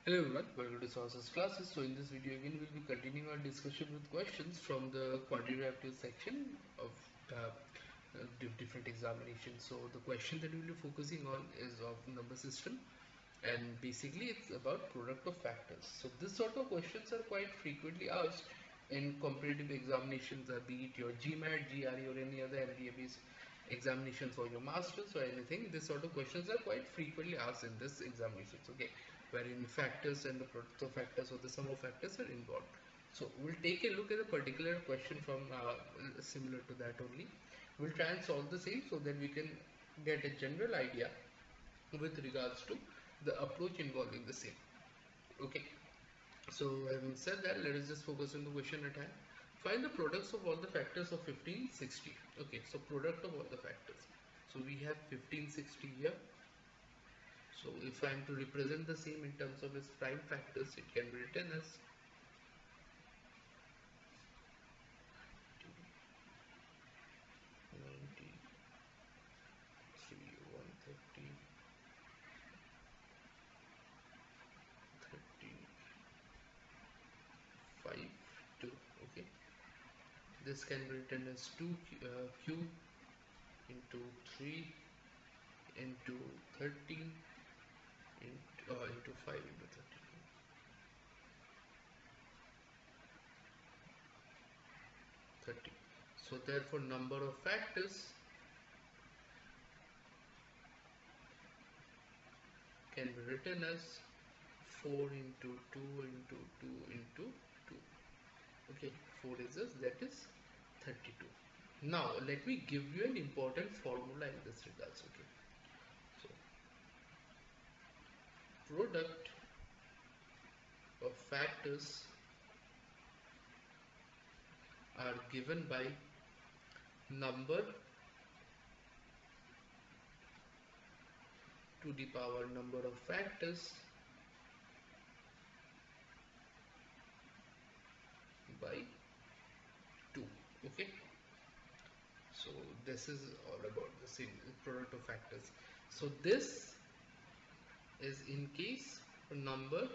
Hello everyone, welcome to Sources classes. So in this video again we'll be continuing our discussion with questions from the quantitative section of different examinations. So the question that we will be focusing on is of number system, and basically it's about product of factors. So this sort of questions are quite frequently asked in competitive examinations, be it your GMAT, GRE or any other MBA based examinations for your masters or anything. This sort of questions are quite frequently asked in this examinations, okay, wherein factors and the product of factors or the sum of factors are involved. So we'll take a look at a particular question from similar to that only. We'll try and solve the same so that we can get a general idea with regards to the approach involving the same. Okay, so having said that, let us just focus on the question at hand. Find the products of all the factors of 15, 60. Okay, so product of all the factors. So we have 15, 60 here. So if I am to represent the same in terms of its prime factors, it can be written as 93, 130, 35, 2. Okay, this can be written as 2q into 3 into 13 into 5 into 32. So therefore number of factors can be written as 4 into 2 into 2 into 2. Okay, 4 is this, that is 32. Now let me give you an important formula in this regards. Okay, so product of factors are given by number to the power number of factors by 2. Okay, so this is all about the same product of factors. So this is in case a number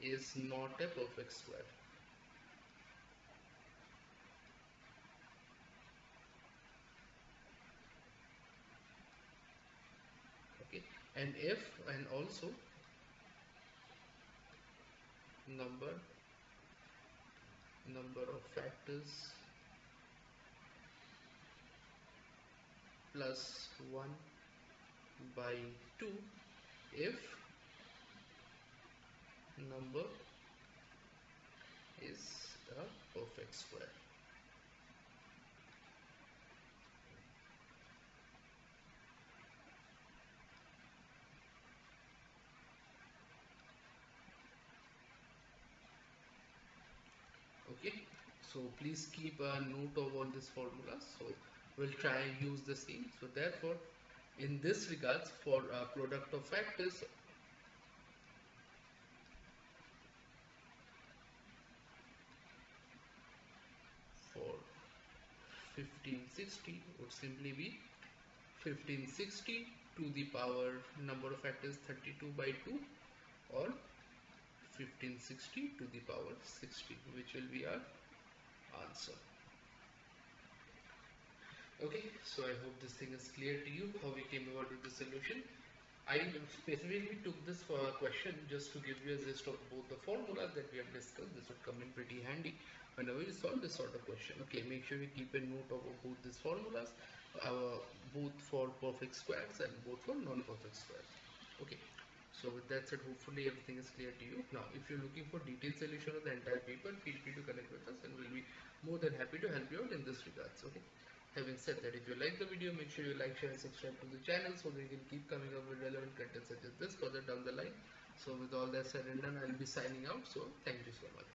is not a perfect square. Okay, and also number of factors plus 1 by 2 if number is a perfect square. Okay, so please keep a note of all these formulas. So we'll try and use the same. So therefore in this regards, for product of factors for 1560 would simply be 1560 to the power number of factors 32 by 2 or 1560 to the power 60, which will be our answer. Okay, so I hope this thing is clear to you how we came about with the solution. I specifically took this for a question just to give you a gist of both the formulas that we have discussed. This would come in pretty handy whenever you solve this sort of question. Okay, make sure you keep a note of both these formulas, both for perfect squares and both for non-perfect squares. Okay, so with that said, hopefully everything is clear to you. Now, if you're looking for detailed solution of the entire paper, feel free to connect with us and we'll be more than happy to help you out in this regards. Okay. Having said that, if you like the video, make sure you like, share and subscribe to the channel so that we can keep coming up with relevant content such as this further down the line. So with all that said and done, I'll be signing out. So thank you so much.